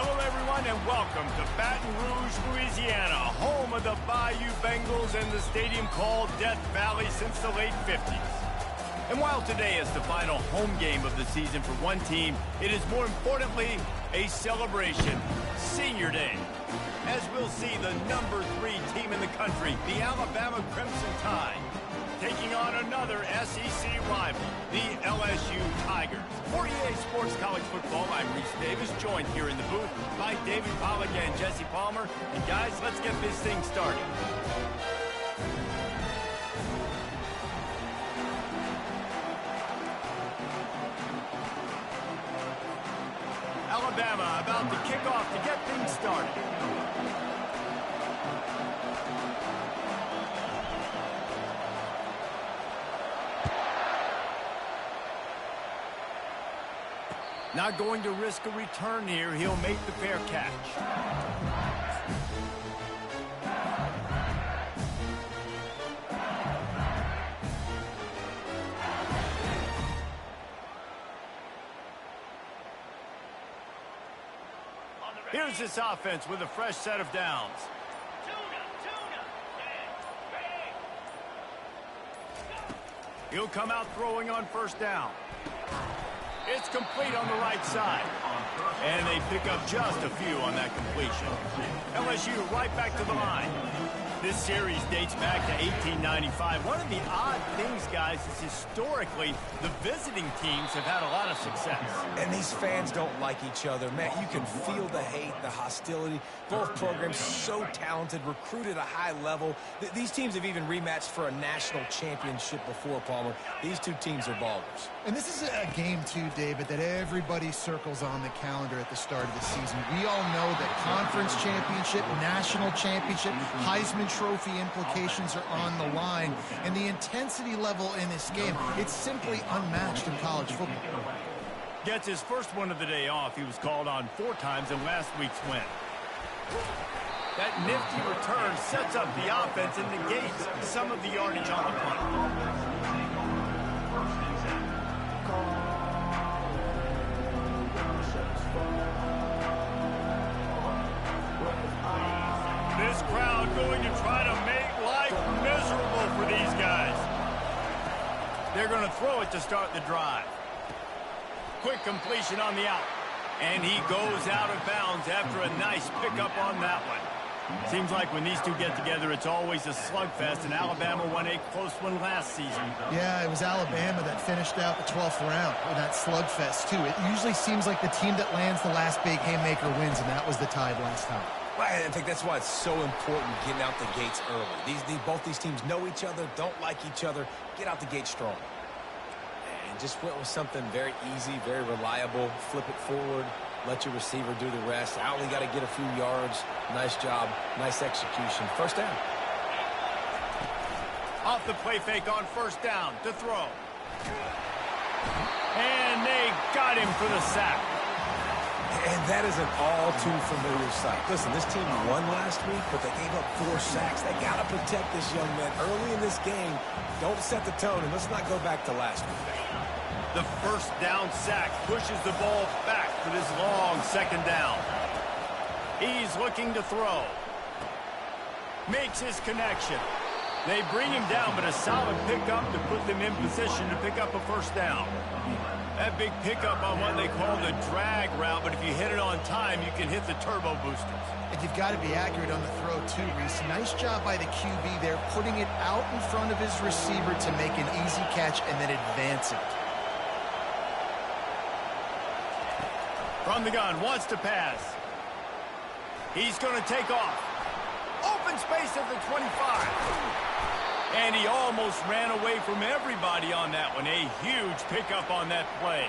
Hello, everyone, and welcome to Baton Rouge, Louisiana, home of the Bayou Bengals and the stadium called Death Valley since the late 50s. And while today is the final home game of the season for one team, it is more importantly a celebration, Senior Day. As we'll see the number 3 team in the country, the Alabama Crimson Tide, taking on another SEC rival, the LSU Tigers. For EA Sports College Football, I'm Reese Davis, joined here in the booth by David Pollack and Jesse Palmer. And guys, let's get this thing started. Alabama about to kick off to get things started. Not going to risk a return here. He'll make the fair catch. Here's this offense with a fresh set of downs. He'll come out throwing on first down. It's complete on the right side. And they pick up just a few on that completion. LSU right back to the line. This series dates back to 1895. One of the odd things, guys, is historically the visiting teams have had a lot of success. And these fans don't like each other. Man, you can feel the hate, the hostility. Both programs so talented, recruited at a high level. These teams have even rematched for a national championship before, Palmer. These two teams are ballers. And this is a game, too, David, that everybody circles on the calendar at the start of the season. We all know that conference championship, national championship, Heisman Trophy implications are on the line. And the intensity level in this game, it's simply unmatched in college football. Gets his first one of the day off. He was called on 4 times in last week's win. That nifty return sets up the offense and negates some of the yardage on the punt. This crowd going to try to make life miserable for these guys. They're going to throw it to start the drive. Quick completion on the out. And he goes out of bounds after a nice pickup on that one. Seems like when these two get together, it's always a slugfest, and Alabama won a close one last season. Yeah, it was Alabama that finished out the 12th round with that slugfest, too. It usually seems like the team that lands the last big haymaker wins, and that was the Tide last time. I think that's why it's so important getting out the gates early. Both these teams know each other, don't like each other. Get out the gate strong. And just went with something very easy, very reliable. Flip it forward. Let your receiver do the rest. I only got to get a few yards. Nice job. Nice execution. First down. Off the play fake on first down to throw. And they got him for the sack. And that is an all-too-familiar sight. Listen, this team won last week, but they gave up 4 sacks. They got to protect this young man early in this game. Don't set the tone, and let's not go back to last week. The first down sack pushes the ball back for this long second down. He's looking to throw. Makes his connection. They bring him down, but a solid pickup to put them in position to pick up a first down. That big pickup on what they call the drag route, but if you hit it on time, you can hit the turbo boosters. And you've got to be accurate on the throw, too, Reese. Nice job by the QB there, putting it out in front of his receiver to make an easy catch and then advance it. From the gun, wants to pass. He's going to take off. Open space at the 25. And he almost ran away from everybody on that one. A huge pickup on that play.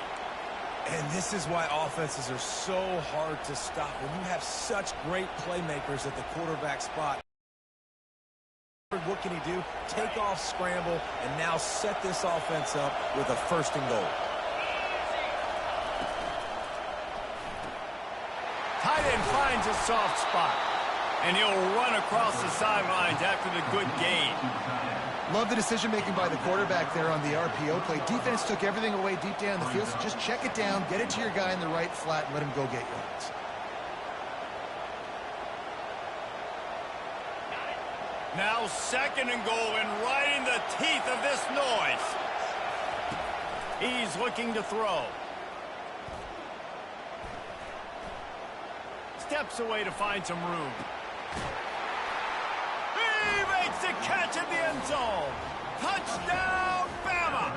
And this is why offenses are so hard to stop. When you have such great playmakers at the quarterback spot. What can he do? Take off, scramble, and now set this offense up with a first and goal. Tight end finds a soft spot. And he'll run across the sidelines after the good gain. Love the decision-making by the quarterback there on the RPO play. Defense took everything away deep down the field, so just check it down, get it to your guy in the right flat, and let him go get yards. Now 2nd and goal, and right in the teeth of this noise. He's looking to throw. Steps away to find some room. He makes the catch at the end zone. Touchdown, Bama!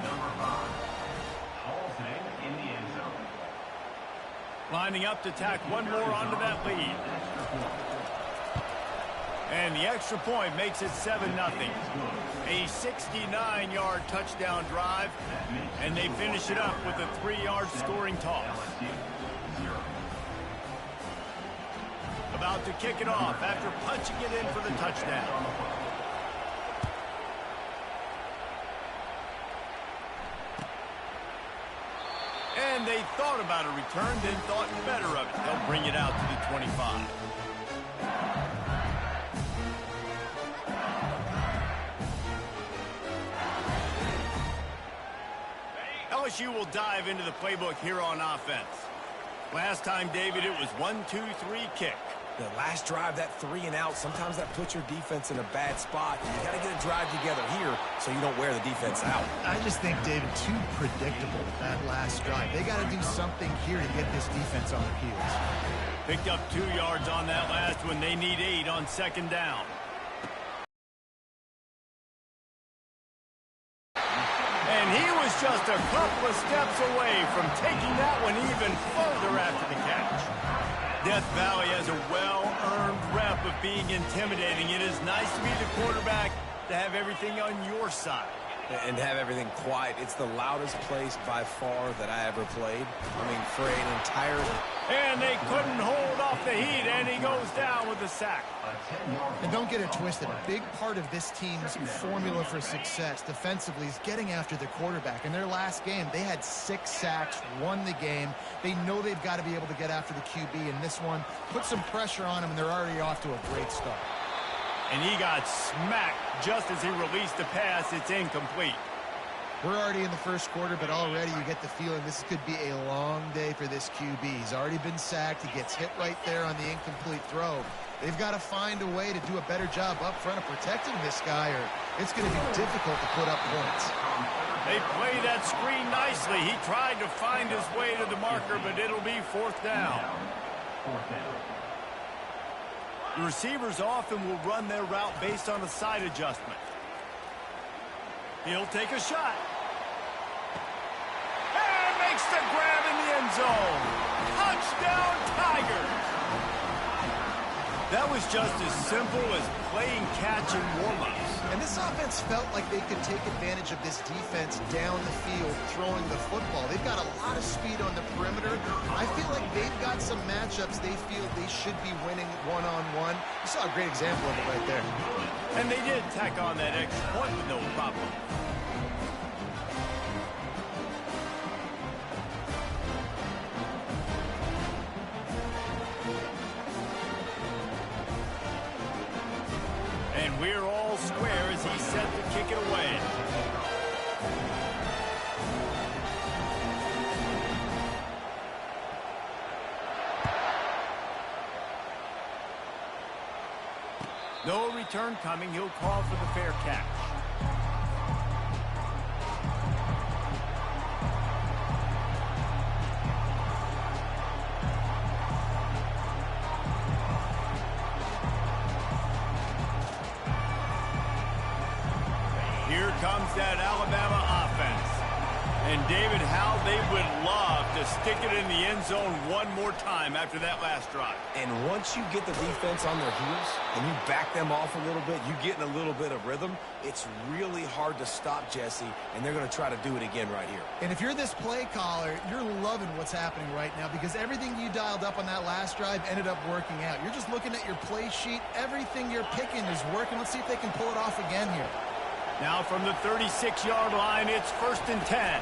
Number 5, Halsey in the end zone. Lining up to tack one more onto that lead. And the extra point makes it 7-0. A 69-yard touchdown drive, and they finish it up with a 3-yard scoring toss. About to kick it off after punching it in for the touchdown. And they thought about a return, then thought better of it. They'll bring it out to the 25. LSU will dive into the playbook here on offense. Last time, David, it was 1-2-3 kick. The last drive, that 3 and out, sometimes that puts your defense in a bad spot. You got to get a drive together here so you don't wear the defense out. I just think, David, too predictable, that last drive. They got to do something here to get this defense on their heels. Picked up 2 yards on that last one. They need 8 on 2nd down. And he was just a couple of steps away from taking that one even further after the catch. Death Valley has a well-earned rep of being intimidating. It is nice to be the quarterback, to have everything on your side. And have everything quiet. It's the loudest place by far that I ever played. I mean, for an entire... And they couldn't hold off the heat, and he goes down with the sack. And don't get it twisted. A big part of this team's formula for success defensively is getting after the quarterback. In their last game, they had 6 sacks, won the game. They know they've got to be able to get after the QB, and this one put some pressure on them, and they're already off to a great start. And he got smacked just as he released the pass. It's incomplete. We're already in the first quarter, but already you get the feeling this could be a long day for this QB. He's already been sacked. He gets hit right there on the incomplete throw. They've got to find a way to do a better job up front of protecting this guy, or it's going to be difficult to put up points. They play that screen nicely. He tried to find his way to the marker, but it'll be 4th down. The receivers often will run their route based on a side adjustment. He'll take a shot. And makes the grab in the end zone. Touchdown, Tigers! That was just as simple as playing catch in warm-ups. And this offense felt like they could take advantage of this defense down the field throwing the football. They've got a lot of speed on the perimeter. I feel like they've got some matchups they feel they should be winning one-on-one. You saw a great example of it right there. And they did tack on that extra point with no problem. And we're all square as he's set to kick it away. No return coming. He'll call for the fair catch. Here comes that Alabama offense. And David, how they would love to stick it in the end zone one more time after that last drive. And once you get the defense on their heels and you back them off a little bit, you get in a little bit of rhythm, it's really hard to stop Jesse, and they're going to try to do it again right here. And if you're this play caller, you're loving what's happening right now because everything you dialed up on that last drive ended up working out. You're just looking at your play sheet. Everything you're picking is working. Let's see if they can pull it off again here. Now from the 36-yard line, it's 1st and 10.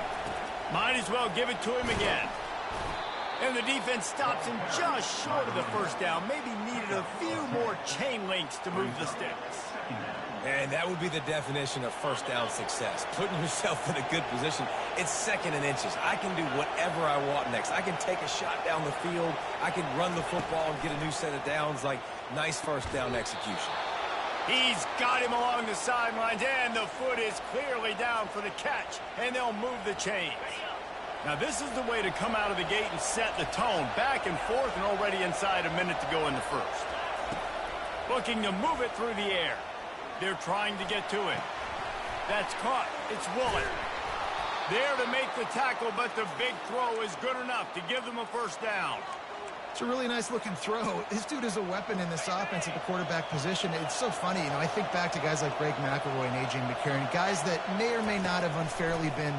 Might as well give it to him again. And the defense stops him just short of the first down. Maybe needed a few more chain links to move the sticks. And that would be the definition of first down success. Putting yourself in a good position. It's 2nd and inches. I can do whatever I want next. I can take a shot down the field. I can run the football and get a new set of downs. Like, nice first down execution. He's got him along the sidelines, and the foot is clearly down for the catch, and they'll move the chains. Now, this is the way to come out of the gate and set the tone. Back and forth, and already inside a minute to go in the first. Looking to move it through the air. They're trying to get to it. That's caught. It's Wooler. There to make the tackle, but the big throw is good enough to give them a first down. It's a really nice-looking throw. This dude is a weapon in this offense at the quarterback position. It's so funny. You know, I think back to guys like Greg McElroy and A.J. McCarron, guys that may or may not have unfairly been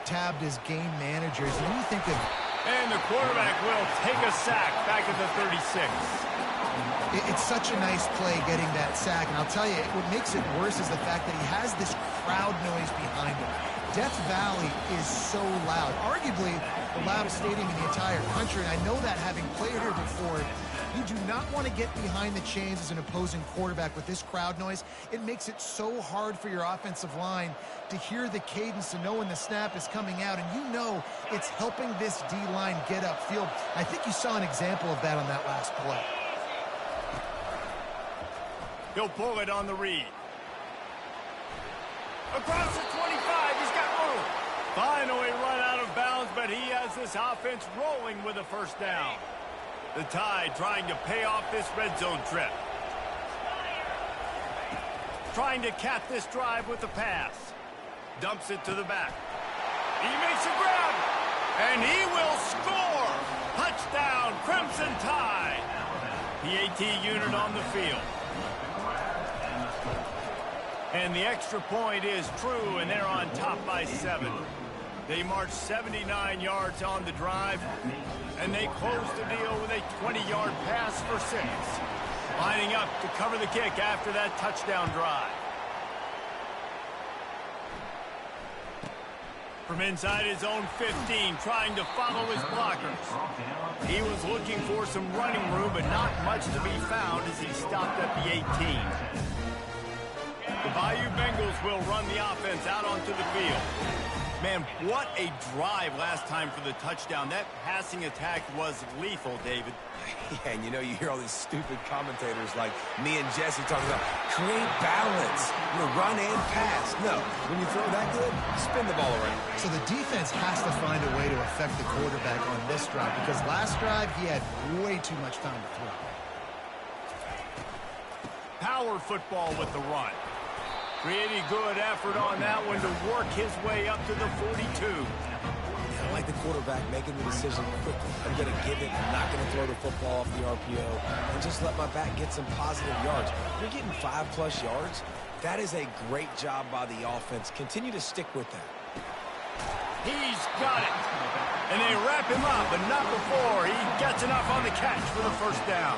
tabbed as game managers. And then you think of... And the quarterback will take a sack back at the 36. It's such a nice play getting that sack. And I'll tell you, what makes it worse is the fact that he has this crowd noise behind him. Death Valley is so loud, arguably the loudest stadium in the entire country, and I know that having played here before. You do not want to get behind the chains as an opposing quarterback with this crowd noise. It makes it so hard for your offensive line to hear the cadence, to know when the snap is coming out, and you know it's helping this D-line get upfield. I think you saw an example of that on that last play. He'll pull it on the read. Across the 25, he's got room. Finally run out of bounds, but he has this offense rolling with a first down. The Tide trying to pay off this red zone trip. Trying to cap this drive with the pass. Dumps it to the back. He makes a grab, and he will score. Touchdown, Crimson Tide. The AT unit on the field. And the extra point is true, and they're on top by 7. They march 79 yards on the drive, and they close the deal with a 20-yard pass for 6. Lining up to cover the kick after that touchdown drive. From inside his own 15, trying to follow his blockers. He was looking for some running room, but not much to be found as he stopped at the 18. The Bayou Bengals will run the offense out onto the field. Man, what a drive last time for the touchdown. That passing attack was lethal, David. Yeah, and you know, you hear all these stupid commentators like me and Jesse talking about create balance, run and pass. No, when you throw that good, spin the ball around. So the defense has to find a way to affect the quarterback on this drive, because last drive he had way too much time to throw. Power football with the run. Pretty good effort on that one to work his way up to the 42. I like the quarterback making the decision quickly. I'm going to give it. I'm not going to throw the football off the RPO and just let my back get some positive yards. You're getting 5+ yards. That is a great job by the offense. Continue to stick with that. He's got it. And they wrap him up, but not before he gets enough on the catch for the first down.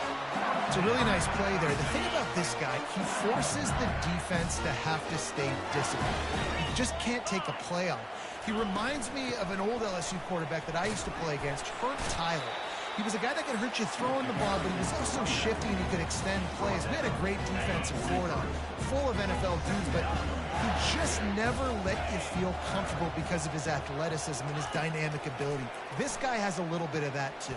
It's a really nice play there. The thing about this guy, he forces the defense to have to stay disciplined. You just can't take a play on. He reminds me of an old LSU quarterback that I used to play against, Herb Tyler. He was a guy that could hurt you throwing the ball, but he was also shifty and he could extend plays. We had a great defense in Florida, full of NFL dudes, but he just never let you feel comfortable because of his athleticism and his dynamic ability. This guy has a little bit of that too.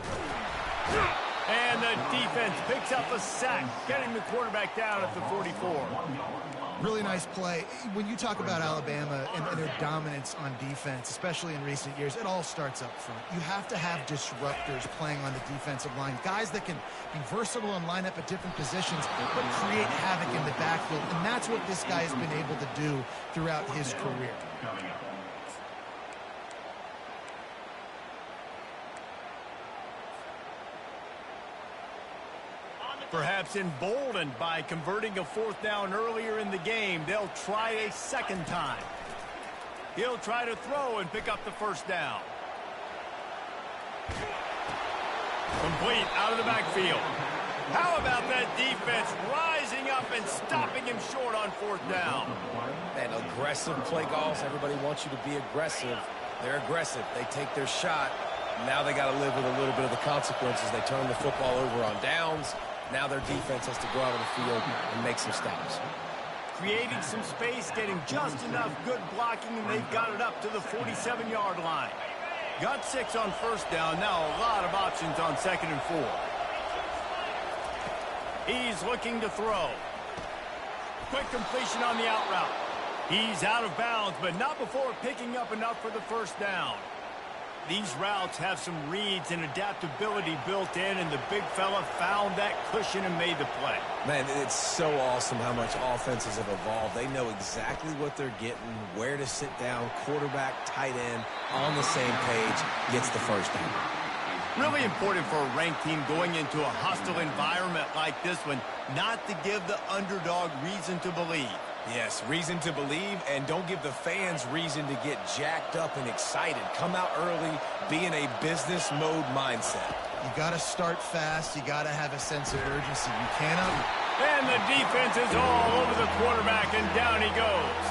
And the defense picks up a sack, getting the quarterback down at the 44. Really nice play. When you talk about Alabama and their dominance on defense, especially in recent years, it all starts up front. You have to have disruptors playing on the defensive line, guys that can be versatile and line up at different positions, but create havoc in the backfield. And that's what this guy has been able to do throughout his career. Perhaps emboldened by converting a 4th down earlier in the game, they'll try a second time. He'll try to throw and pick up the first down. Complete out of the backfield. How about that defense rising up and stopping him short on 4th down? Man, aggressive play calls. Everybody wants you to be aggressive. They're aggressive. They take their shot. Now they got to live with a little bit of the consequences. They turn the football over on downs. Now their defense has to go out on the field and make some stops. Creating some space, getting just enough good blocking, and they've got it up to the 47-yard line. Got 6 on 1st down. Now a lot of options on 2nd and 4. He's looking to throw. Quick completion on the out route. He's out of bounds, but not before picking up enough for the first down. These routes have some reads and adaptability built in, and the big fella found that cushion and made the play. Man, it's so awesome how much offenses have evolved. They know exactly what they're getting, where to sit down, quarterback, tight end, on the same page, gets the first down. Really important for a ranked team going into a hostile environment like this one, not to give the underdog reason to believe. Yes, reason to believe, and don't give the fans reason to get jacked up and excited. Come out early, be in a business mode mindset. You got to start fast. You got to have a sense of urgency. You cannot. And the defense is all over the quarterback, and down he goes.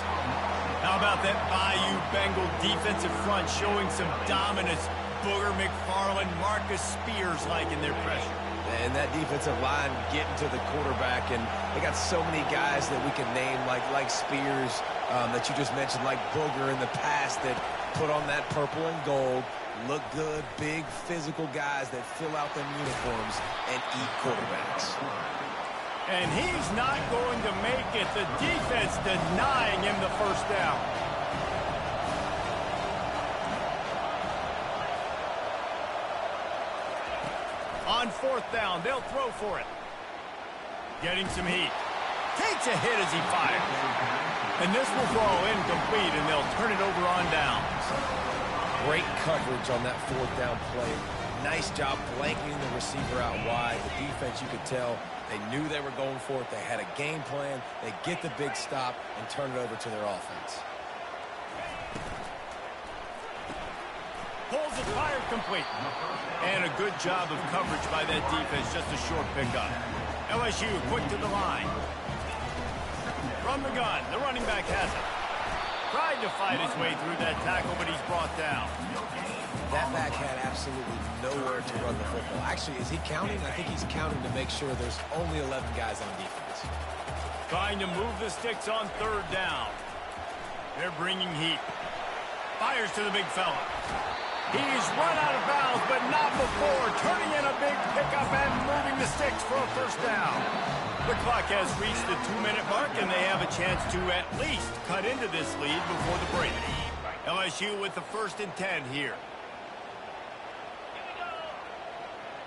How about that Bayou Bengal defensive front showing some dominance? Booger McFarland, Marcus Spears-like in their pressure. And that defensive line getting to the quarterback, and they got so many guys that we can name, like Spears, that you just mentioned, like Booger in the past, that put on that purple and gold, look good, big, physical guys that fill out them uniforms and eat quarterbacks. And he's not going to make it. The defense denying him the first down. On fourth down, they'll throw for it. Getting some heat. Takes a hit as he fires. And this will fall incomplete, and they'll turn it over on downs. Great coverage on that fourth down play. Nice job blanketing the receiver out wide. The defense, you could tell, they knew they were going for it. They had a game plan. They get the big stop and turn it over to their offense. Pulls it, fired complete. And a good job of coverage by that defense, just a short pickup. LSU quick to the line. From the gun, the running back has it. Tried to fight his way through that tackle, but he's brought down. That back had absolutely nowhere to run the football. Actually, is he counting? I think he's counting to make sure there's only 11 guys on defense. Trying to move the sticks on third down. They're bringing heat. Fires to the big fella. He's run out of bounds, but not before turning in a big pickup and moving the sticks for a first down. The clock has reached the 2-minute mark, and they have a chance to at least cut into this lead before the break. LSU with the 1st and 10 here.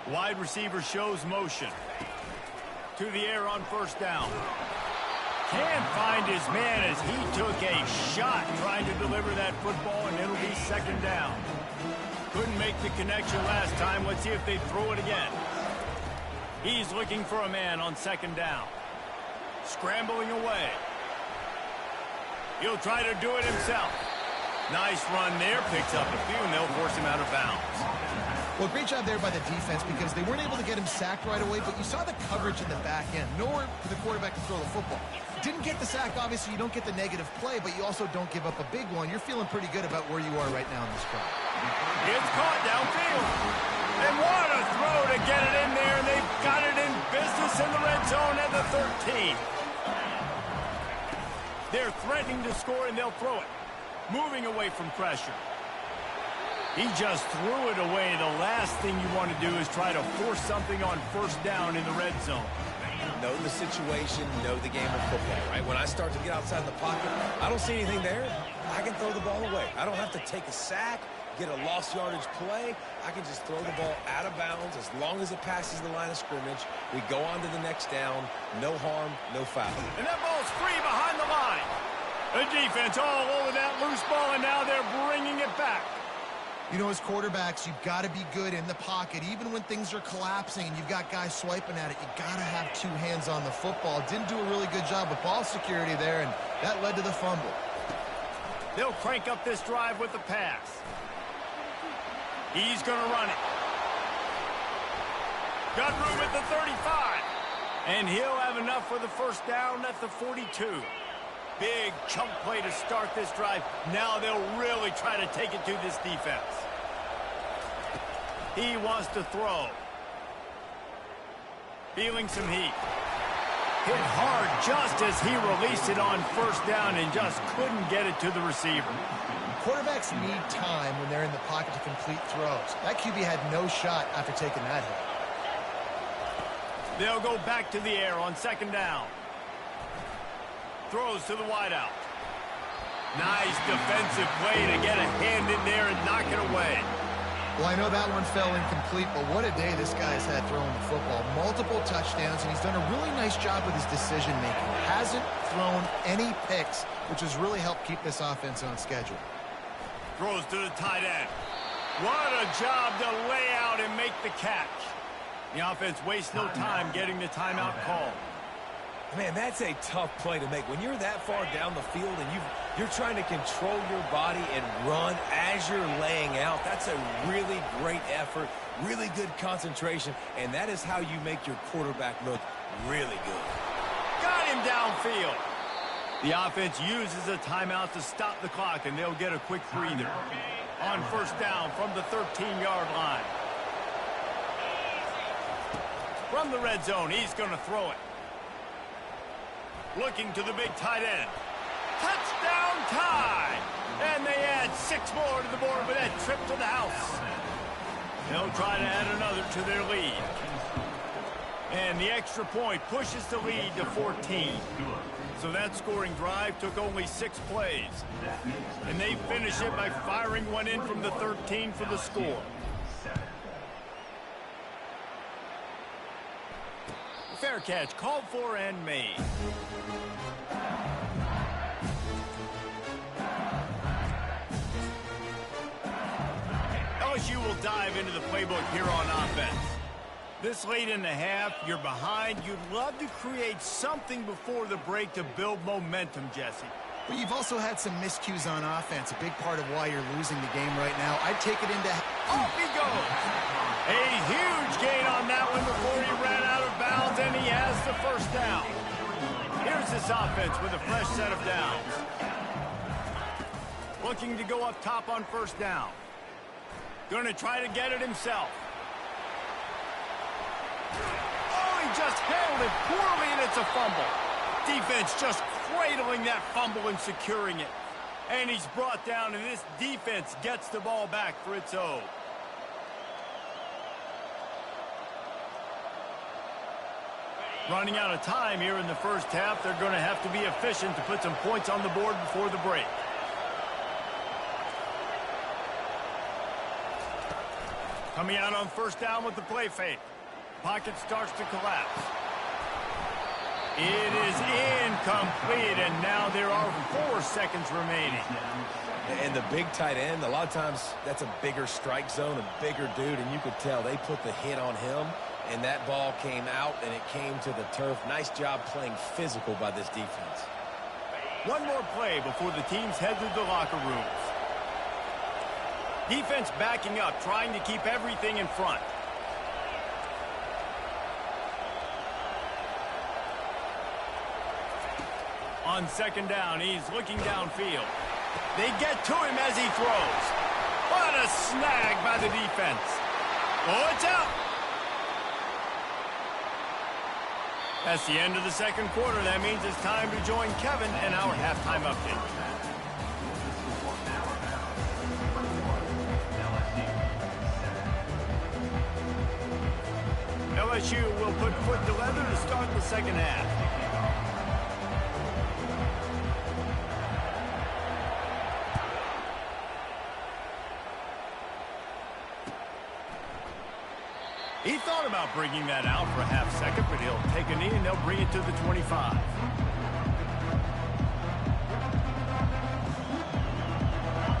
Wide receiver shows motion. To the air on first down. Can't find his man as he took a shot trying to deliver that football, and it'll be 2nd down. Couldn't make the connection last time. Let's see if they throw it again. He's looking for a man on 2nd down. Scrambling away. He'll try to do it himself. Nice run there. Picks up a few, and they'll force him out of bounds. Well, great job there by the defense because they weren't able to get him sacked right away, but you saw the coverage in the back end. Nowhere for the quarterback to throw the football. Didn't get the sack, obviously. You don't get the negative play, but you also don't give up a big one. You're feeling pretty good about where you are right now in this drive. It's caught downfield. And what a throw to get it in there, and they've got it in business in the red zone at the 13. They're threatening to score, and they'll throw it. Moving away from pressure. He just threw it away. The last thing you want to do is try to force something on first down in the red zone. Know the situation, know the game of football, right? When I start to get outside the pocket, I don't see anything there. I can throw the ball away. I don't have to take a sack, get a lost yardage play. I can just throw the ball out of bounds as long as it passes the line of scrimmage. We go on to the next down. No harm, no foul. And that ball's free behind the line. The defense all over that loose ball, and now they're bringing it back. You know, as quarterbacks, you've got to be good in the pocket. Even when things are collapsing and you've got guys swiping at it, you've got to have 2 hands on the football. Didn't do a really good job with ball security there, and that led to the fumble. They'll crank up this drive with the pass. He's going to run it. Got room at the 35. And he'll have enough for the first down at the 42. Big chunk play to start this drive. Now they'll really try to take it to this defense. He wants to throw. Feeling some heat. Hit hard just as he released it on first down and just couldn't get it to the receiver. Quarterbacks need time when they're in the pocket to complete throws. That QB had no shot after taking that hit. They'll go back to the air on 2nd down. throws to the wideout. Nice defensive play to get a hand in there and knock it away. Well, I know that one fell incomplete, but what a day this guy's had throwing the football. Multiple touchdowns, and he's done a really nice job with his decision-making. Hasn't thrown any picks, which has really helped keep this offense on schedule. Throws to the tight end. What a job to lay out and make the catch. The offense wastes no time getting the timeout called. Man, that's a tough play to make. When you're that far down the field and you're trying to control your body and run as you're laying out, that's a really great effort, really good concentration, and that is how you make your quarterback look really good. Got him downfield. The offense uses a timeout to stop the clock, and they'll get a quick breather. On first down from the 13-yard line. From the red zone, he's going to throw it. Looking to the big tight end. Touchdown tie! And they add 6 more to the board with that trip to the house. They'll try to add another to their lead. And the extra point pushes the lead to 14. So that scoring drive took only 6 plays. And they finish it by firing one in from the 13 for the score. Fair catch called for and made. LSU will dive into the playbook here on offense. This late in the half, you're behind. You'd love to create something before the break to build momentum, Jesse. But you've also had some miscues on offense, a big part of why you're losing the game right now. I'd take it into... Off he goes! A huge gain on that one before he ran out of bounds, and he has the first down. Here's this offense with a fresh set of downs. Looking to go up top on first down. Going to try to get it himself. Oh, he just handled it poorly, and it's a fumble. Defense just cradling that fumble and securing it. And he's brought down, and this defense gets the ball back for its own. Running out of time here in the first half. They're going to have to be efficient to put some points on the board before the break. Coming out on first down with the play fake. Pocket starts to collapse. It is incomplete, and now there are 4 seconds remaining. And the big tight end, a lot of times that's a bigger strike zone, a bigger dude, and you could tell they put the hit on him, and that ball came out, and it came to the turf. Nice job playing physical by this defense. One more play before the teams head to the locker rooms. Defense backing up, trying to keep everything in front. On second down, he's looking downfield. They get to him as he throws. What a snag by the defense. Oh, it's out. That's the end of the second quarter. That means it's time to join Kevin in our halftime update. LSU will put foot to leather to start the second half. He thought about bringing that out for a half second, but he'll take a knee and they'll bring it to the 25.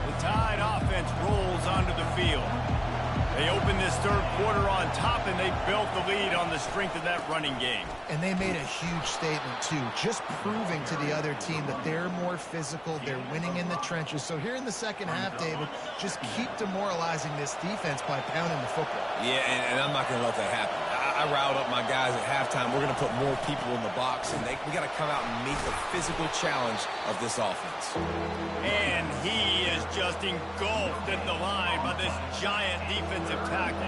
The Tide offense rolls onto the field. They open this third quarter on top, and they built the lead on the strength of that running game. And they made a huge statement, too, just proving to the other team that they're more physical, they're winning in the trenches. So here in the second half, David, just keep demoralizing this defense by pounding the football. Yeah, and I'm not going to let that happen. I riled up my guys at halftime. We're going to put more people in the box, and we got to come out and meet the physical challenge of this offense. And he is just engulfed in the line by this giant defensive tackle.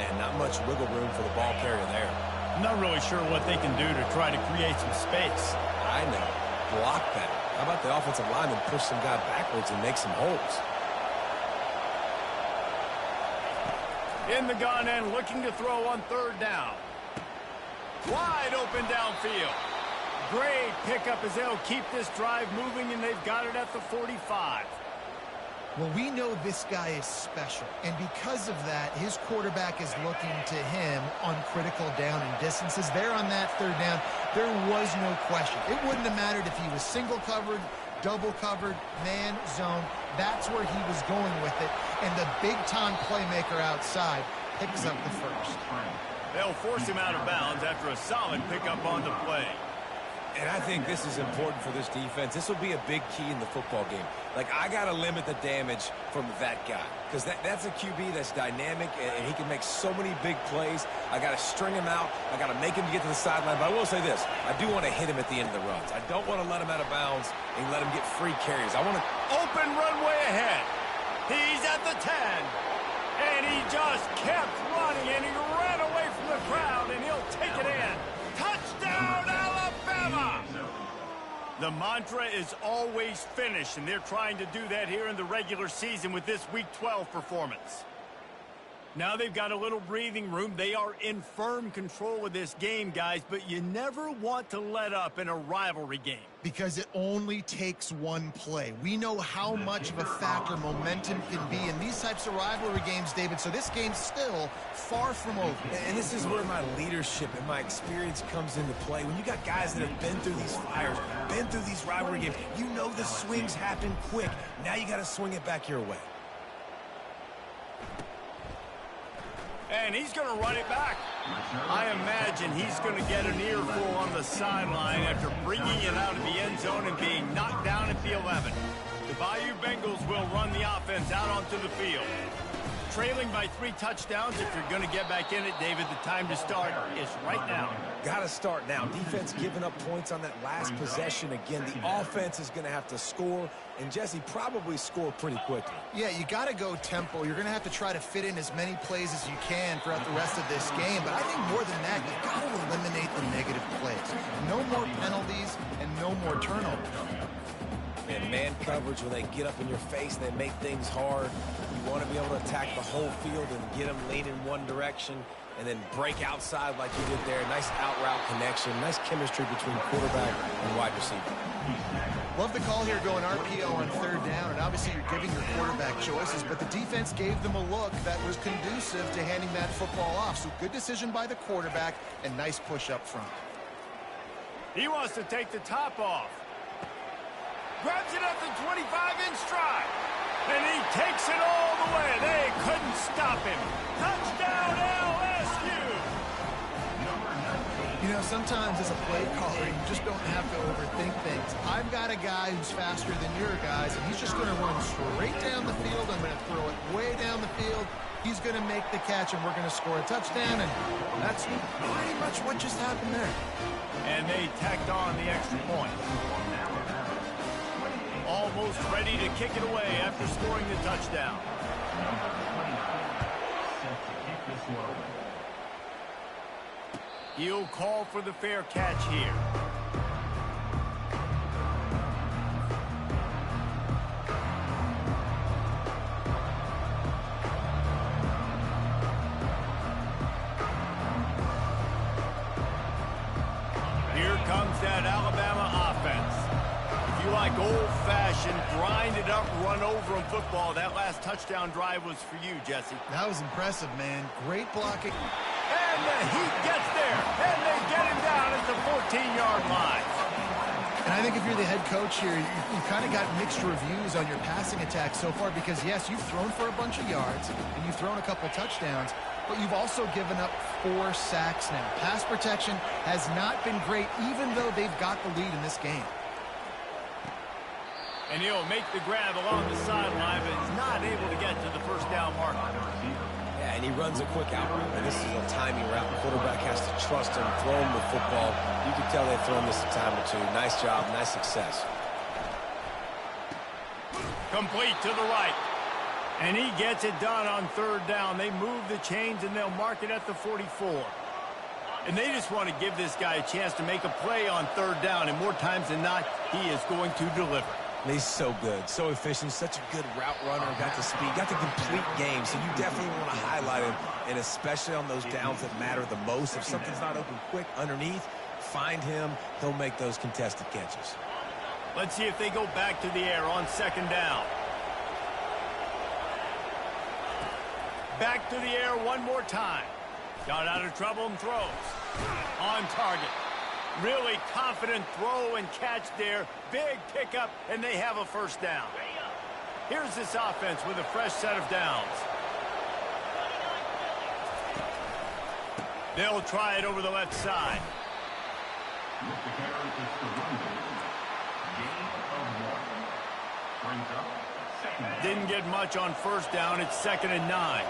Man, not much wiggle room for the ball carrier there. I'm not really sure what they can do to try to create some space. I know. Block that. How about the offensive lineman push some guy backwards and make some holes? In the gun and looking to throw on third down. Wide open downfield. Great pickup as they'll keep this drive moving, and they've got it at the 45. Well, we know this guy is special, and because of that, his quarterback is looking to him on critical down and distances. There on that third down, there was no question. It wouldn't have mattered if he was single covered, double covered, man, zone. That's where he was going with it, and the big-time playmaker outside picks up the first. They'll force him out of bounds after a solid pickup on the play. And I think this is important for this defense. This will be a big key in the football game. Like, I got to limit the damage from that guy because that's a QB that's dynamic, and he can make so many big plays. I got to string him out. I got to make him get to the sideline. But I will say this. I do want to hit him at the end of the runs. I don't want to let him out of bounds and let him get free carries. I want to open runway ahead. He's at the 10. And he just kept running, and he ran away from the crowd, and he'll take it in. Touchdown, Alabama! The mantra is always finish, and they're trying to do that here in the regular season with this Week 12 performance. Now they've got a little breathing room. They are in firm control of this game, guys, but you never want to let up in a rivalry game. Because it only takes one play. We know how much of a factor momentum can be in these types of rivalry games, David, so this game's still far from over. And this is where my leadership and my experience comes into play. When you got guys that have been through these fires, been through these rivalry games, you know the swings happen quick. Now you got to swing it back your way. And he's going to run it back. I imagine he's going to get an earful on the sideline after bringing it out of the end zone and being knocked down at the 11. The Bayou Bengals will run the offense out onto the field. Trailing by 3 touchdowns, if you're going to get back in it, David, the time to start is right now. Got to start now. Defense giving up points on that last possession. Again, the offense is going to have to score, and Jesse probably score pretty quickly. Yeah, you got to go tempo. You're going to have to try to fit in as many plays as you can throughout the rest of this game, but I think more than that, you've got to eliminate the negative plays. No more penalties and no more turnovers. And man coverage, when they get up in your face and they make things hard, you want to be able to attack the whole field and get them lean in one direction and then break outside like you did there. Nice out-route connection, nice chemistry between quarterback and wide receiver. Love the call here going RPO on third down, and obviously you're giving your quarterback choices, but the defense gave them a look that was conducive to handing that football off. So good decision by the quarterback and nice push up front. He wants to take the top off. Grabs it at the 25 in stride. And he takes it all the way. They couldn't stop him. Touchdown, LSU! You know, sometimes as a play caller, you just don't have to overthink things. I've got a guy who's faster than your guys, and he's just going to run straight down the field. I'm going to throw it way down the field. He's going to make the catch, and we're going to score a touchdown, and that's pretty much what just happened there. And they tacked on the extra point. Almost ready to kick it away after scoring the touchdown. He'll call for the fair catch here. Here comes that Alabama offense. If you like old-fashioned, grind-it-up, run-over-'em football, that last touchdown drive was for you, Jesse. That was impressive, man. Great blocking. And the Heat gets there, and they get him down at the 14-yard line. And I think if you're the head coach here, you've kind of got mixed reviews on your passing attack so far because, yes, you've thrown for a bunch of yards, and you've thrown a couple touchdowns, but you've also given up 4 sacks now. Pass protection has not been great, even though they've got the lead in this game. And he'll make the grab along the sideline, but he's not able to get to the first down marker. Yeah, and he runs a quick out route. And this is a timing route. The quarterback has to trust him, throw him the football. You can tell they've thrown this a time or two. Nice job, nice success. Complete to the right. And he gets it done on third down. They move the chains, and they'll mark it at the 44. And they just want to give this guy a chance to make a play on third down, and more times than not, he is going to deliver. He's so good, so efficient, such a good route runner, got the speed, got the complete game, so you definitely want to highlight him, and especially on those downs that matter the most. If something's not open quick underneath, find him, he'll make those contested catches. Let's see if they go back to the air on second down. Back to the air one more time. Got out of trouble and throws. On target. Really confident throw and catch there. Big pickup, and they have a first down. Here's this offense with a fresh set of downs. They'll try it over the left side. With the carry, it's the run gain of 1. Brings up second down. Didn't get much on first down. It's 2nd and 9.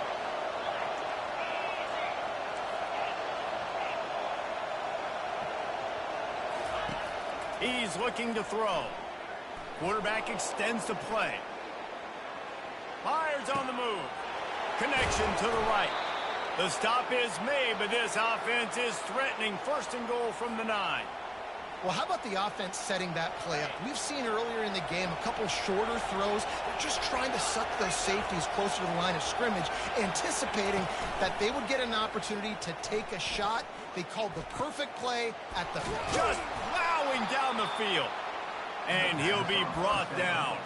He's looking to throw. Quarterback extends the play. Fires on the move. Connection to the right. The stop is made, but this offense is threatening. 1st and goal from the 9. Well, how about the offense setting that play up? We've seen earlier in the game a couple shorter throws. They're just trying to suck those safeties closer to the line of scrimmage, anticipating that they would get an opportunity to take a shot. They called the perfect play at the... Just plowing down the field. And he'll be brought down.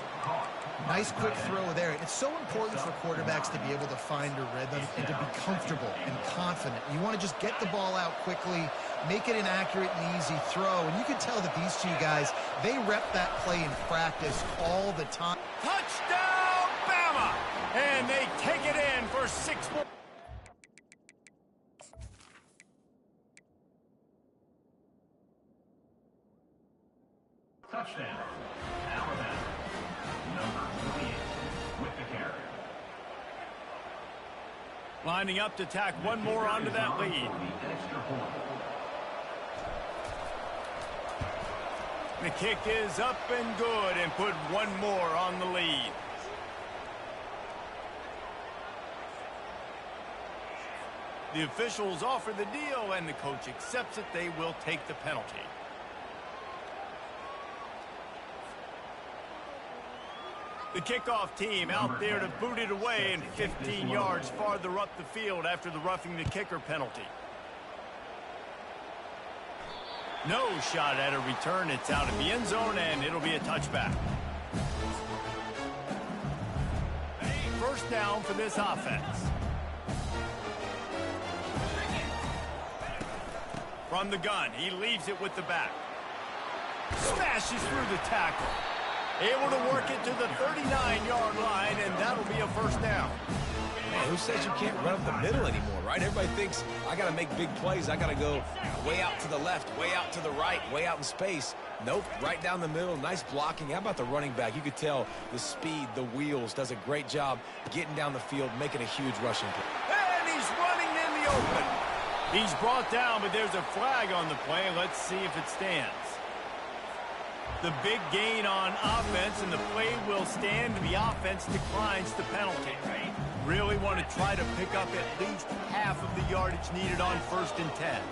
Nice quick throw there. It's so important for quarterbacks to be able to find a rhythm and to be comfortable and confident. You want to just get the ball out quickly, make it an accurate and easy throw. And you can tell that these two guys, they rep that play in practice all the time. Touchdown, Bama! And they take it in for 6 more. Touchdown. Alabama. Number 28 with the carry. Lining up to tack one more onto that lead. The extra point. The kick is up and good and put one more on the lead. The officials offer the deal and the coach accepts it. They will take the penalty. The kickoff team out there to boot it away and 15 yards farther up the field after the roughing the kicker penalty. No shot at a return. It's out of the end zone, and it'll be a touchback. 1st down for this offense. From the gun, he leaves it with the back. Smashes through the tackle. Able to work it to the 39-yard line, and that'll be a first down. Man, who says you can't run up the middle anymore, right? Everybody thinks, I got to make big plays. I got to go way out to the left, way out to the right, way out in space. Nope, right down the middle. Nice blocking. How about the running back? You could tell the speed, the wheels, does a great job getting down the field, making a huge rushing play. And he's running in the open. He's brought down, but there's a flag on the play. Let's see if it stands. The big gain on offense, and the play will stand. The offense declines the penalty. Really want to try to pick up at least half of the yardage needed on 1st and 10.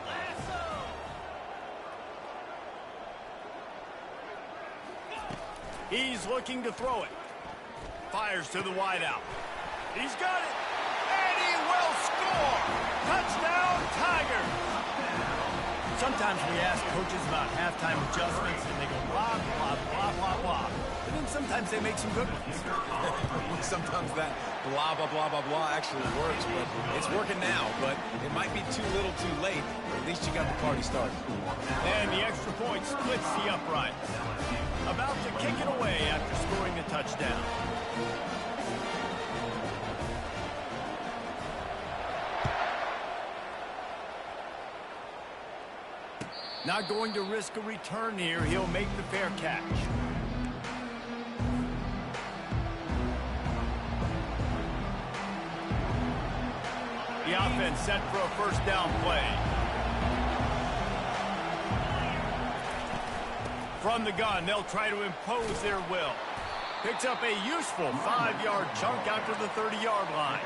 He's looking to throw it. Fires to the wideout. He's got it. And he will score. Touchdown, Tigers. Sometimes we ask coaches about halftime adjustments, and they go blah, blah, blah, blah, blah. But then sometimes they make some good ones. Sometimes that blah, blah, blah, blah, blah actually works, but it's working now. But it might be too little too late. At least you got the party started. And the extra point splits the uprights. About to kick it away after scoring a touchdown. Not going to risk a return here. He'll make the fair catch. The offense set for a first down play. From the gun, they'll try to impose their will. Picks up a useful 5-yard chunk after the 30-yard line.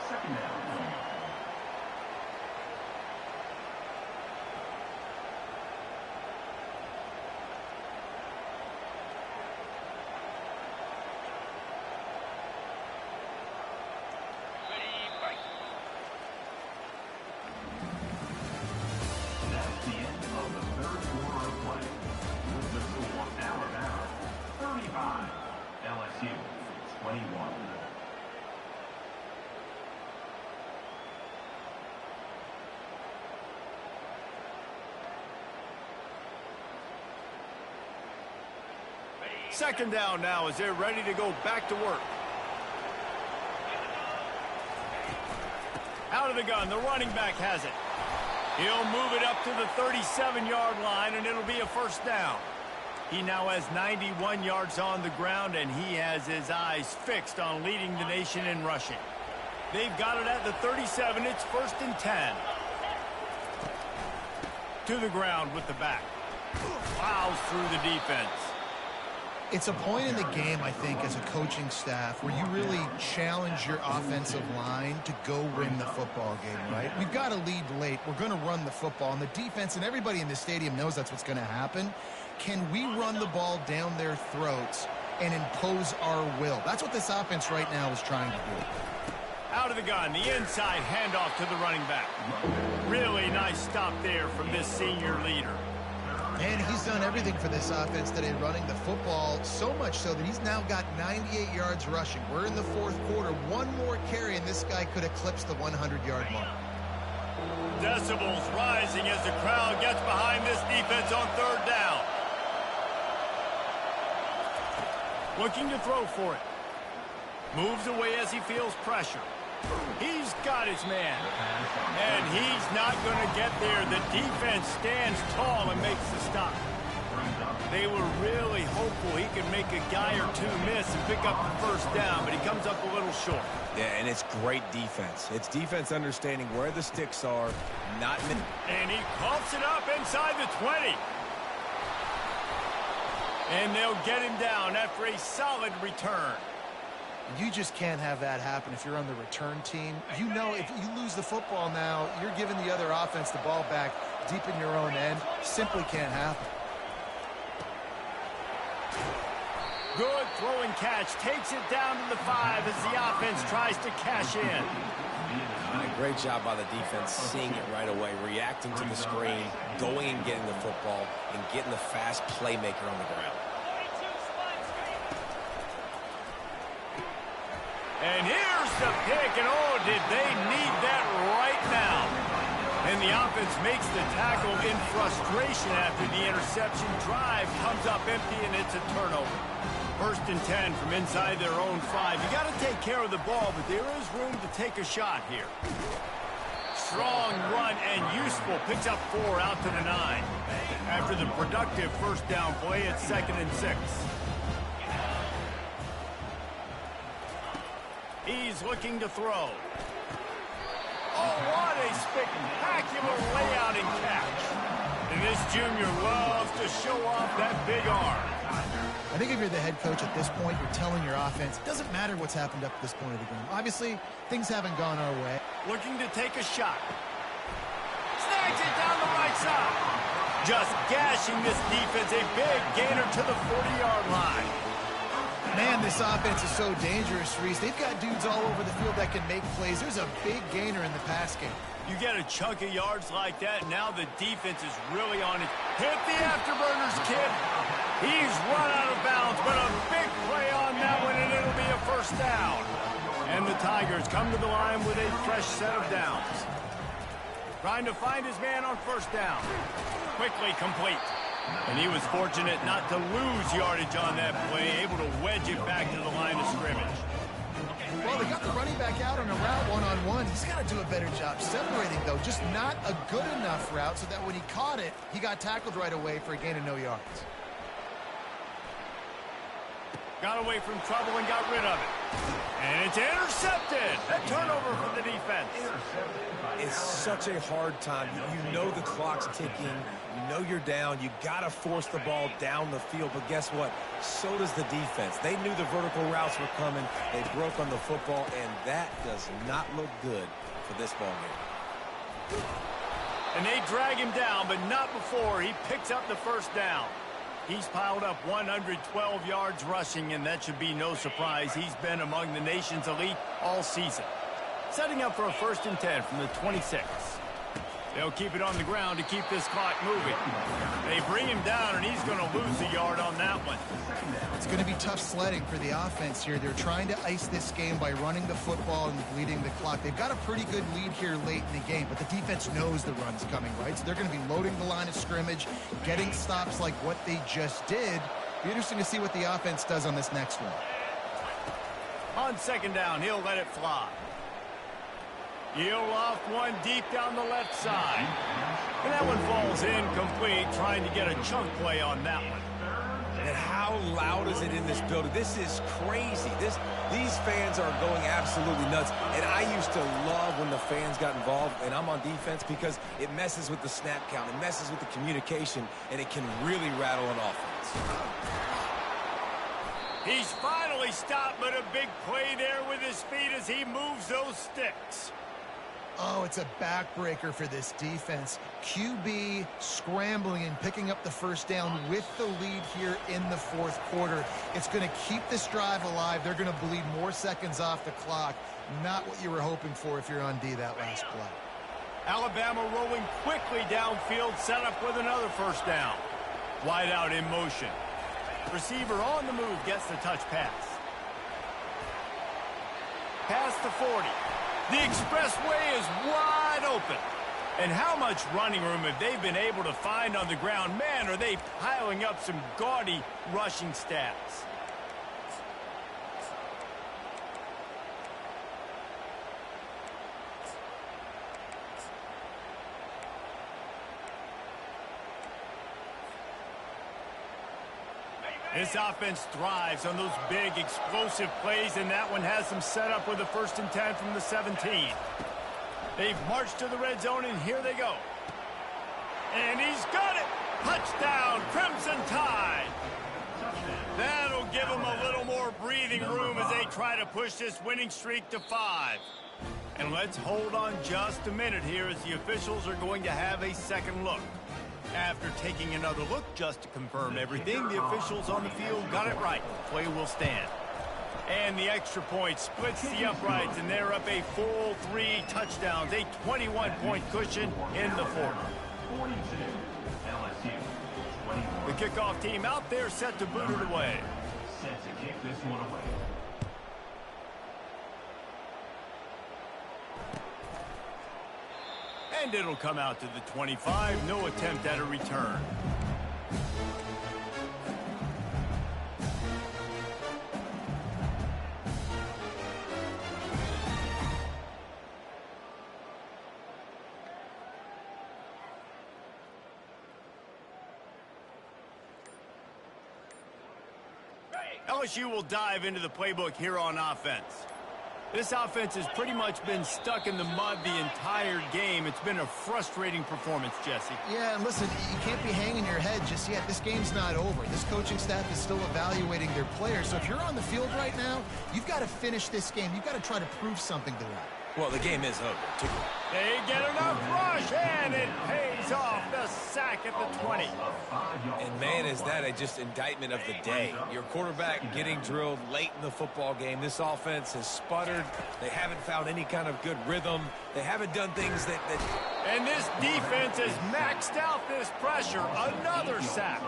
Second down. Second down now as they're ready to go back to work. Out of the gun, the running back has it. He'll move it up to the 37-yard line, and it'll be a first down. He now has 91 yards on the ground, and he has his eyes fixed on leading the nation in rushing. They've got it at the 37. It's 1st and 10. To the ground with the back. Plows through the defense. It's a point in the game, I think, as a coaching staff where you really challenge your offensive line to go win the football game, right? We've got to lead late. We're going to run the football. And the defense and everybody in the stadium knows that's what's going to happen. Can we run the ball down their throats and impose our will? That's what this offense right now is trying to do. Out of the gun, the inside handoff to the running back. Really nice stop there from this senior leader. And he's done everything for this offense today, running the football, so much so that he's now got 98 yards rushing. We're in the 4th quarter. One more carry, and this guy could eclipse the 100-yard mark. Decibels rising as the crowd gets behind this defense on 3rd down. Looking to throw for it. Moves away as he feels pressure. He's got his man. And he's not going to get there. The defense stands tall and makes the stop. They were really hopeful he could make a guy or two miss and pick up the first down, but he comes up a little short. Yeah, and it's great defense. It's defense understanding where the sticks are, not... And he coughs it up inside the 20. And they'll get him down after a solid return. You just can't have that happen if you're on the return team. You know if you lose the football now, you're giving the other offense the ball back deep in your own end. Simply can't happen. Good throwing catch. Takes it down to the 5 as the offense tries to cash in. Great job by the defense, seeing it right away, reacting to the screen, going and getting the football, and getting the fast playmaker on the ground. And here's the pick, and oh, did they need that right now. And the offense makes the tackle in frustration after the interception. Drive comes up empty, and it's a turnover. 1st and 10 from inside their own 5. You got to take care of the ball, but there is room to take a shot here. Strong run and useful. Picks up 4 out to the 9. After the productive first down play, it's 2nd and 6. He's looking to throw. Oh, what a spectacular layout and catch. And this junior loves to show off that big arm. I think if you're the head coach at this point, you're telling your offense, it doesn't matter what's happened up to this point of the game. Obviously, things haven't gone our way. Looking to take a shot. Snags it down the right side. Just gashing this defense. A big gainer to the 40-yard line. Man, this offense is so dangerous, Reese. They've got dudes all over the field that can make plays. There's a big gainer in the pass game. You get a chunk of yards like that, now the defense is really on it. Hit the afterburners, kid. He's run out of bounds, but a big play on that one, and it'll be a first down. And the Tigers come to the line with a fresh set of downs. Trying to find his man on first down. Quickly complete. And he was fortunate not to lose yardage on that play, able to wedge it back to the line of scrimmage. Well, they got the running back out on a route one-on-one. He's got to do a better job separating, though. Just not a good enough route so that when he caught it, he got tackled right away for a gain of no yards. Got away from trouble and got rid of it. And it's intercepted. A turnover for the defense. It's such a hard time. You know the clock's ticking. You know you're down. You got to force the ball down the field. But guess what? So does the defense. They knew the vertical routes were coming. They broke on the football, and that does not look good for this ball game. And they drag him down, but not before he picks up the first down. He's piled up 112 yards rushing, and that should be no surprise. He's been among the nation's elite all season. Setting up for a 1st and 10 from the 26. They'll keep it on the ground to keep this clock moving. They bring him down, and he's going to lose a yard on that one. It's going to be tough sledding for the offense here. They're trying to ice this game by running the football and bleeding the clock. They've got a pretty good lead here late in the game, but the defense knows the run's coming, right? So they're going to be loading the line of scrimmage, getting stops like what they just did, Be interesting to see what the offense does on this next one. On second down, he'll let it fly. He'll loft one deep down the left side. And that one falls incomplete, trying to get a chunk play on that one. And how loud is it in this building? This is crazy. These fans are going absolutely nuts. And I used to love when the fans got involved, and I'm on defense, because it messes with the snap count. It messes with the communication, and it can really rattle an offense. He's finally stopped, but a big play there with his feet as he moves those sticks. Oh, it's a backbreaker for this defense. QB scrambling and picking up the first down with the lead here in the fourth quarter. It's going to keep this drive alive. They're going to bleed more seconds off the clock. Not what you were hoping for if you're on D that last play. Alabama rolling quickly downfield, set up with another first down. Wide out in motion. Receiver on the move gets the touch pass. Past the 40. The expressway is wide open. And how much running room have they been able to find on the ground? Man, are they piling up some gaudy rushing stats. This offense thrives on those big, explosive plays, and that one has them set up with a 1st and 10 from the 17. They've marched to the red zone, and here they go. And he's got it! Touchdown, Crimson Tide! That'll give them a little more breathing room as they try to push this winning streak to 5. And let's hold on just a minute here as the officials are going to have a second look. After taking another look just to confirm everything, the officials on the field got it right. Play will stand. And the extra point splits the uprights, and they're up a full 3 touchdowns, a 21-point cushion in the fourth. 42, LSU, 21. The kickoff team out there set to boot it away. Set to kick this one away. And it'll come out to the 25. No attempt at a return. LSU will dive into the playbook here on offense. This offense has pretty much been stuck in the mud the entire game. It's been a frustrating performance, Jesse. Yeah, and listen, you can't be hanging your head just yet. This game's not over. This coaching staff is still evaluating their players. So if you're on the field right now, you've got to finish this game. You've got to try to prove something to them. Well, the game is over, too. They get enough rush, and it pays off. The sack at the 20. And, man, is that a just indictment of the day. Your quarterback getting drilled late in the football game. This offense has sputtered. They haven't found any kind of good rhythm. They haven't done things that... And this defense has maxed out this pressure. Another sack.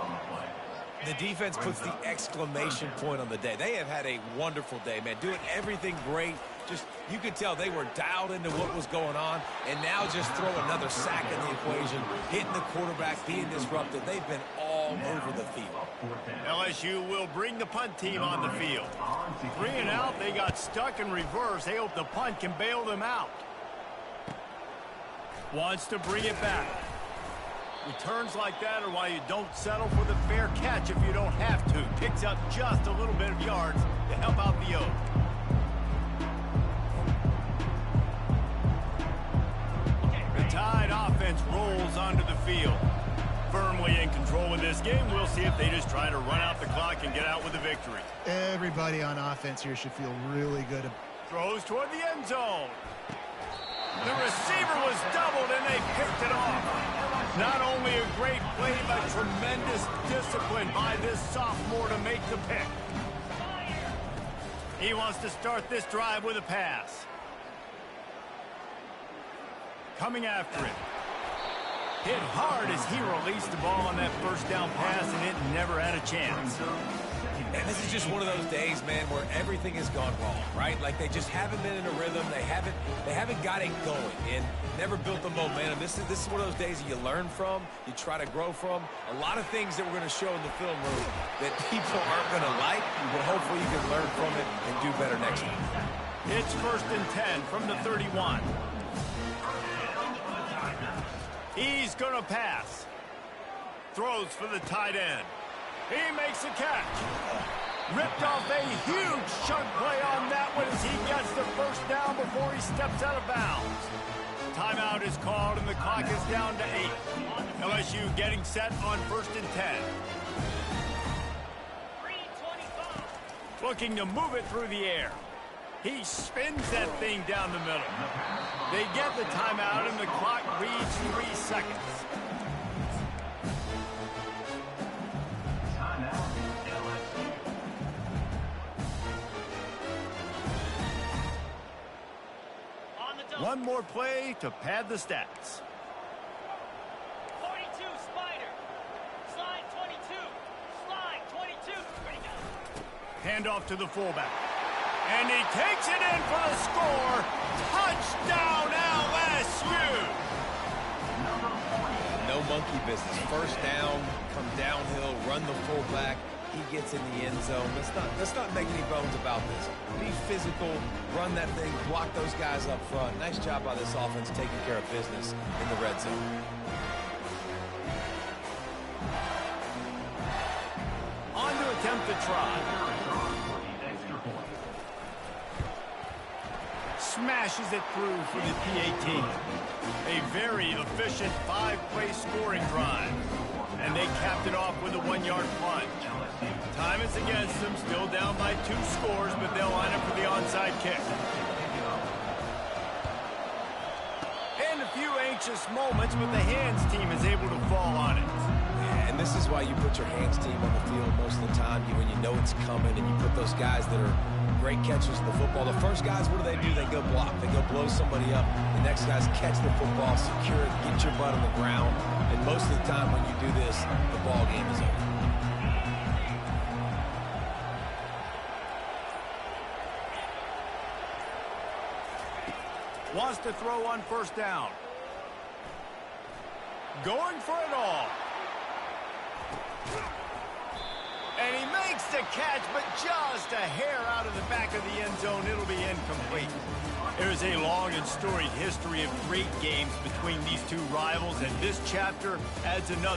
The defense puts the exclamation point on the day. They have had a wonderful day, man. Doing everything great. Just, you could tell they were dialed into what was going on, and now just throw another sack in the equation, hitting the quarterback, being disrupted. They've been all over the field. LSU will bring the punt team on the field. 3 and out, they got stuck in reverse. They hope the punt can bail them out. Wants to bring it back. Returns like that are why you don't settle for the fair catch if you don't have to. Picks up just a little bit of yards to help out the O. The Tide offense rolls onto the field. Firmly in control of this game. We'll see if they just try to run out the clock and get out with a victory. Everybody on offense here should feel really good. Throws toward the end zone. The receiver was doubled, and they picked it off. Not only a great play, but tremendous discipline by this sophomore to make the pick. He wants to start this drive with a pass. Coming after it. Hit hard as he released the ball on that first down pass, and it never had a chance. And this is just one of those days, man, where everything has gone wrong, right? Like they just haven't been in a rhythm. They haven't got it going and never built the momentum. This is one of those days that you learn from, you try to grow from. A lot of things that we're going to show in the film room that people aren't going to like, but hopefully you can learn from it and do better next time. It's 1st and 10 from the 31. He's going to pass. Throws for the tight end. He makes a catch. Ripped off a huge chunk play on that one as he gets the first down before he steps out of bounds. Timeout is called and the clock is down to 8. LSU getting set on 1st and 10. Looking to move it through the air. He spins that thing down the middle. They get the timeout and the clock reads 3 seconds. One more play to pad the stats. 42, Spider. Slide 22. Slide 22. Handoff to the fullback. And he takes it in for the score. Touchdown, LSU. No monkey business. First down, come downhill, run the fullback. He gets in the end zone. Let's not make any bones about this. Be physical, run that thing, block those guys up front. Nice job by this offense taking care of business in the red zone. On to attempt to try. Smashes it through for the PAT. A very efficient 5-play scoring drive. And they capped it off with a 1-yard plunge. Time is against them, still down by 2 scores, but they'll line up for the onside kick. And a few anxious moments, but the hands team is able to fall on it. And this is why you put your hands team on the field most of the time when you know it's coming, and you put those guys that are great catchers of the football. The first guys, what do? They go block. They go blow somebody up. The next guys catch the football, secure it, get your butt on the ground. And most of the time when you do this, the ball game is over. Wants to throw on 1st down. Going for it all. And he makes the catch, but just a hair out of the back of the end zone. It'll be incomplete. There's a long and storied history of great games between these two rivals, and this chapter adds another.